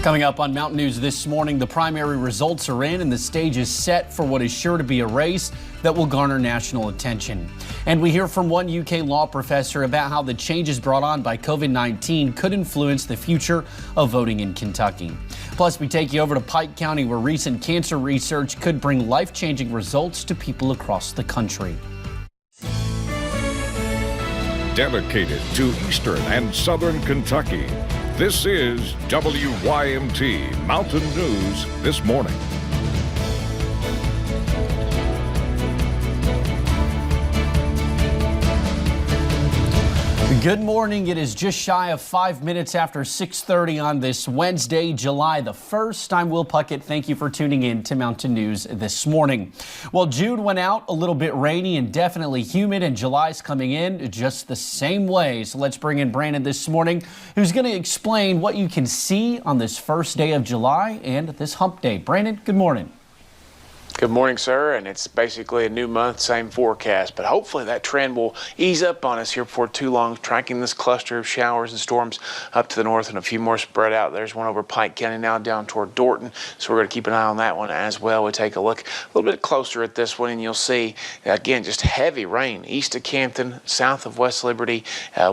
Coming up on Mountain News this morning, the primary results are in and the stage is set for what is sure to be a race that will garner national attention. And we hear from one UK law professor about how the changes brought on by COVID-19 could influence the future of voting in Kentucky. Plus, we take you over to Pike County, where recent cancer research could bring life-changing results to people across the country. Dedicated to Eastern and Southern Kentucky, this is WYMT Mountain News This Morning. Good morning. It is just shy of 5 minutes after 6:30 on this Wednesday, July the 1st. I'm Will Puckett. Thank you for tuning in to Mountain News This Morning. Well, June went out a little bit rainy and definitely humid, and July's coming in just the same way. So let's bring in Brandon this morning, who's going to explain what you can see on this first day of July and this hump day. Brandon, good morning. Good morning, sir, and it's basically a new month, same forecast, but hopefully that trend will ease up on us here before too long, tracking this cluster of showers and storms up to the north and a few more spread out. There's one over Pike County now down toward Dorton, so we're going to keep an eye on that one as well. We take a look a little bit closer at this one, and you'll see, again, just heavy rain east of Campton, south of West Liberty,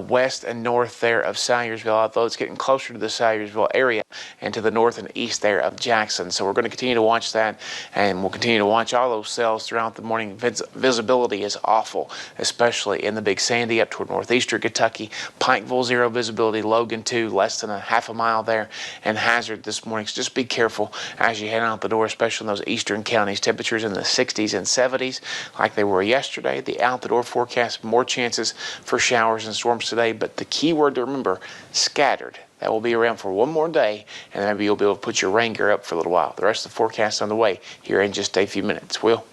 west and north there of Salyersville, although it's getting closer to the Salyersville area and to the north and east there of Jackson. So we're going to continue to watch that, and we'll continue to watch all those cells throughout the morning. Visibility is awful, especially in the Big Sandy up toward northeastern Kentucky. Pikeville, zero visibility. Logan, 2, less than a half a mile there. And Hazard this morning. So just be careful as you head out the door, especially in those eastern counties. Temperatures in the 60s and 70s like they were yesterday. The out the door forecast, more chances for showers and storms today. But the key word to remember, scattered. That will be around for one more day, and then maybe you'll be able to put your rain gear up for a little while. The rest of the forecast on the way here in just a few minutes. Will?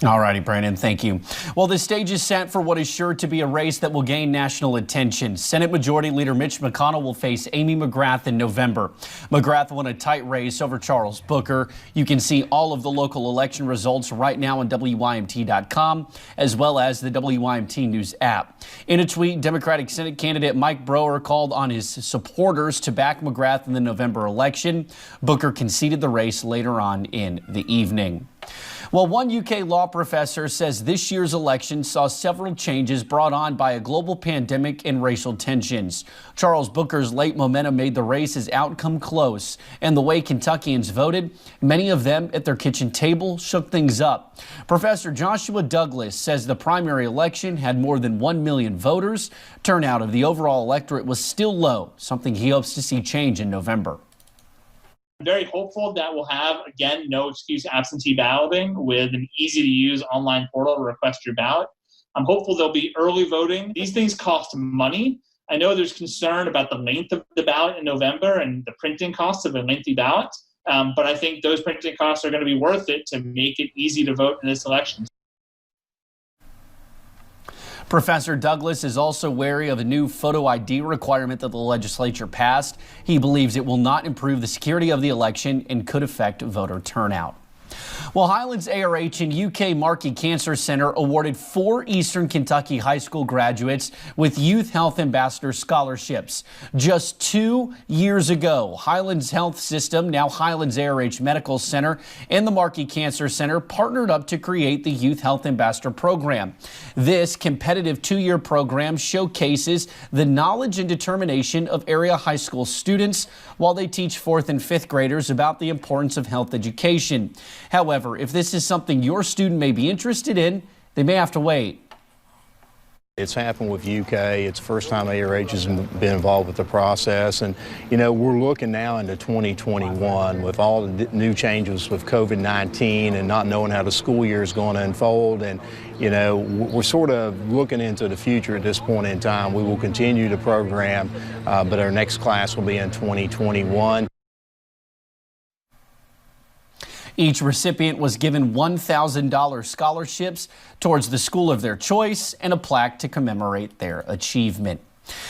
All righty, Brandon, thank you. Well, the stage is set for what is sure to be a race that will gain national attention. Senate Majority Leader Mitch McConnell will face Amy McGrath in November. McGrath won a tight race over Charles Booker. You can see all of the local election results right now on WYMT.com, as well as the WYMT News app. In a tweet, Democratic Senate candidate Mike Brower called on his supporters to back McGrath in the November election. Booker conceded the race later on in the evening. Well, one UK law professor says this year's election saw several changes brought on by a global pandemic and racial tensions. Charles Booker's late momentum made the race's outcome close, and the way Kentuckians voted, many of them at their kitchen table, shook things up. Professor Joshua Douglas says the primary election had more than 1 million voters. Turnout of the overall electorate was still low, something he hopes to see change in November. I'm very hopeful that we'll have, again, no excuse absentee balloting with an easy-to-use online portal to request your ballot. I'm hopeful there'll be early voting. These things cost money. I know there's concern about the length of the ballot in November and the printing costs of a lengthy ballot, but I think those printing costs are going to be worth it to make it easy to vote in this election. Professor Douglas is also wary of a new photo ID requirement that the legislature passed. He believes it will not improve the security of the election and could affect voter turnout. Well, Highlands ARH and UK Markey Cancer Center awarded 4 Eastern Kentucky high school graduates with Youth Health Ambassador scholarships. Just 2 years ago, Highlands Health System, now Highlands ARH Medical Center, and the Markey Cancer Center partnered up to create the Youth Health Ambassador program. This competitive 2-year program showcases the knowledge and determination of area high school students while they teach 4th and 5th graders about the importance of health education. However, if this is something your student may be interested in, they may have to wait. It's happened with UK. It's the first time ARH has been involved with the process. And, you know, we're looking now into 2021 with all the new changes with COVID-19 and not knowing how the school year is going to unfold. And, you know, we're sort of looking into the future at this point in time. We will continue the program, but our next class will be in 2021. Each recipient was given $1,000 scholarships towards the school of their choice and a plaque to commemorate their achievement.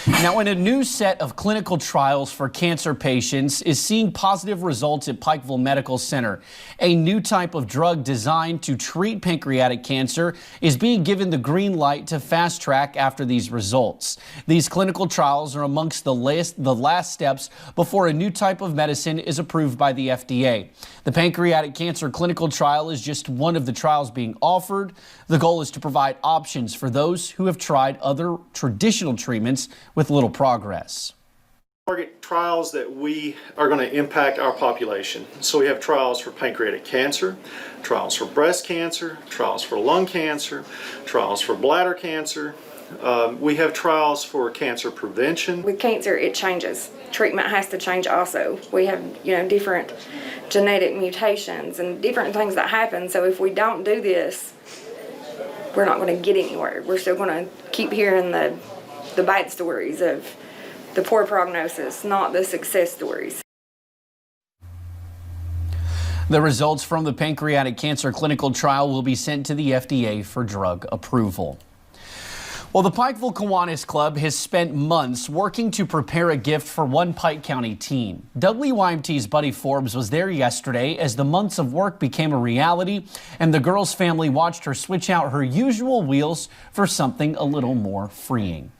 Now, in a new set of clinical trials for cancer patients is seeing positive results at Pikeville Medical Center. A new type of drug designed to treat pancreatic cancer is being given the green light to fast track after these results. These clinical trials are amongst the last steps before a new type of medicine is approved by the FDA. The pancreatic cancer clinical trial is just one of the trials being offered. The goal is to provide options for those who have tried other traditional treatments with little progress. Target trials that we are going to impact our population. So we have trials for pancreatic cancer, trials for breast cancer, trials for lung cancer, trials for bladder cancer. We have trials for cancer prevention. With cancer, it changes. Treatment has to change also. We have, different genetic mutations and different things that happen. So if we don't do this, we're not going to get anywhere. We're still going to keep hearing the bad stories of the poor prognosis, not the success stories. The results from the pancreatic cancer clinical trial will be sent to the FDA for drug approval. Well, the Pikeville Kiwanis Club has spent months working to prepare a gift for one Pike County teen. WYMT's Buddy Forbes was there yesterday as the months of work became a reality, and the girl's family watched her switch out her usual wheels for something a little more freeing.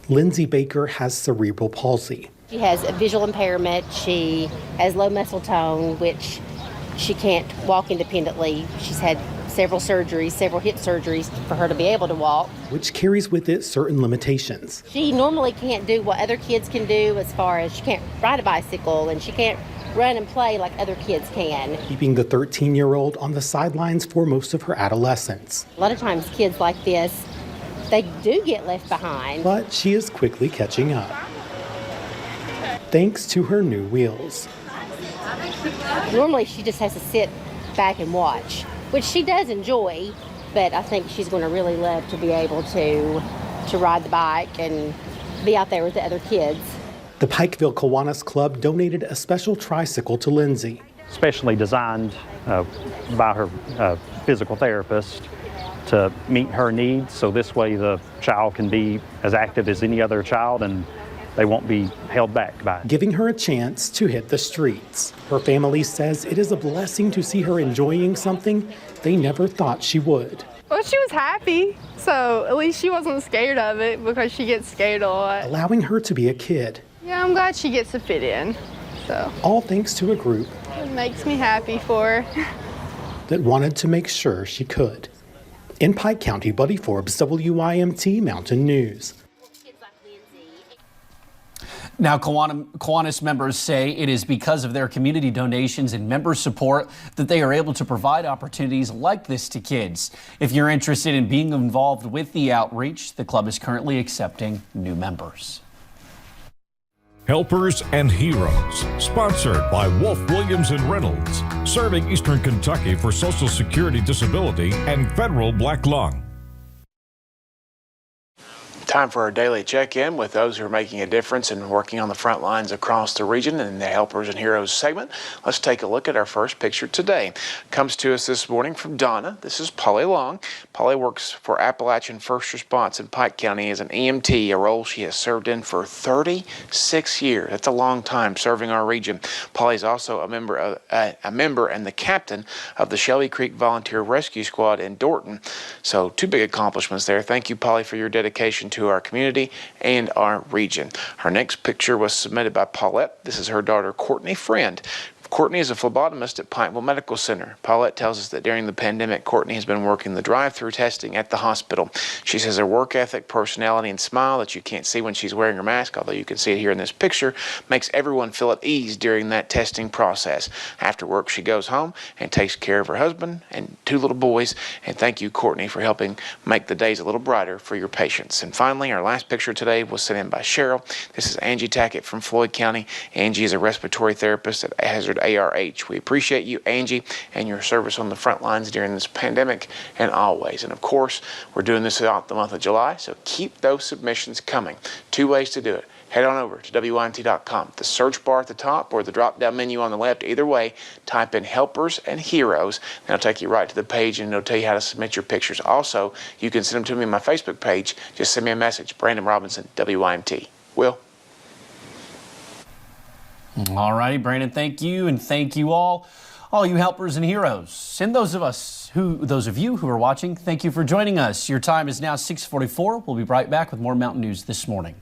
Lindsay Baker has cerebral palsy. She has a visual impairment. She has low muscle tone, which she can't walk independently. She's had several hip surgeries for her to be able to walk. Which carries with it certain limitations. She normally can't do what other kids can do as far as she can't ride a bicycle and she can't run and play like other kids can. Keeping the 13-year-old on the sidelines for most of her adolescence. A lot of times kids like this, they do get left behind. But she is quickly catching up. Thanks to her new wheels. Normally she just has to sit back and watch, which she does enjoy, but I think she's going to really love to be able to ride the bike and be out there with the other kids. The Pikeville Kiwanis Club donated a special tricycle to Lindsay. Specially designed by her physical therapist to meet her needs, so this way the child can be as active as any other child and they won't be held back by it. Giving her a chance to hit the streets. Her family says it is a blessing to see her enjoying something they never thought she would. Well, she was happy, so at least she wasn't scared of it because she gets scared a lot. Allowing her to be a kid. Yeah, I'm glad she gets to fit in, so. All thanks to a group. It makes me happy for her. That wanted to make sure she could. In Pike County, Buddy Forbes, WYMT Mountain News. Now, Kiwanis members say it is because of their community donations and member support that they are able to provide opportunities like this to kids. If you're interested in being involved with the outreach, the club is currently accepting new members. Helpers and Heroes, sponsored by Wolf, Williams & Reynolds, serving Eastern Kentucky for Social Security Disability and Federal Black Lung. Time for our daily check-in with those who are making a difference and working on the front lines across the region in the Helpers and Heroes segment. Let's take a look at our first picture today. Comes to us this morning from Donna. This is Polly Long. Polly works for Appalachian First Response in Pike County as an EMT, a role she has served in for 36 years. That's a long time serving our region. Polly's also a member and the captain of the Shelby Creek Volunteer Rescue Squad in Dorton. So 2 big accomplishments there. Thank you, Polly, for your dedication to our community and our region. Her next picture was submitted by Paulette. This is her daughter, Courtney Friend. Courtney is a phlebotomist at Pikeville Medical Center. Paulette tells us that during the pandemic, Courtney has been working the drive-through testing at the hospital. She says her work ethic, personality, and smile that you can't see when she's wearing her mask, although you can see it here in this picture, makes everyone feel at ease during that testing process. After work, she goes home and takes care of her husband and 2 little boys. And thank you, Courtney, for helping make the days a little brighter for your patients. And finally, our last picture today was sent in by Cheryl. This is Angie Tackett from Floyd County. Angie is a respiratory therapist at Hazard ARH. We appreciate you, Angie, and your service on the front lines during this pandemic and always. And of course, we're doing this throughout the month of July, so keep those submissions coming. 2 ways to do it. head on over to WYMT.com. The search bar at the top or the drop-down menu on the left, either way, type in Helpers and Heroes, and it'll take you right to the page and it'll tell you how to submit your pictures. Also, you can send them to me on my Facebook page. Just send me a message, Brandon Robinson, WYMT. Will? All righty, Brandon, thank you, and thank you all you helpers and heroes. And those of you who are watching, thank you for joining us. Your time is now 6:44. We'll be right back with more Mountain News this morning.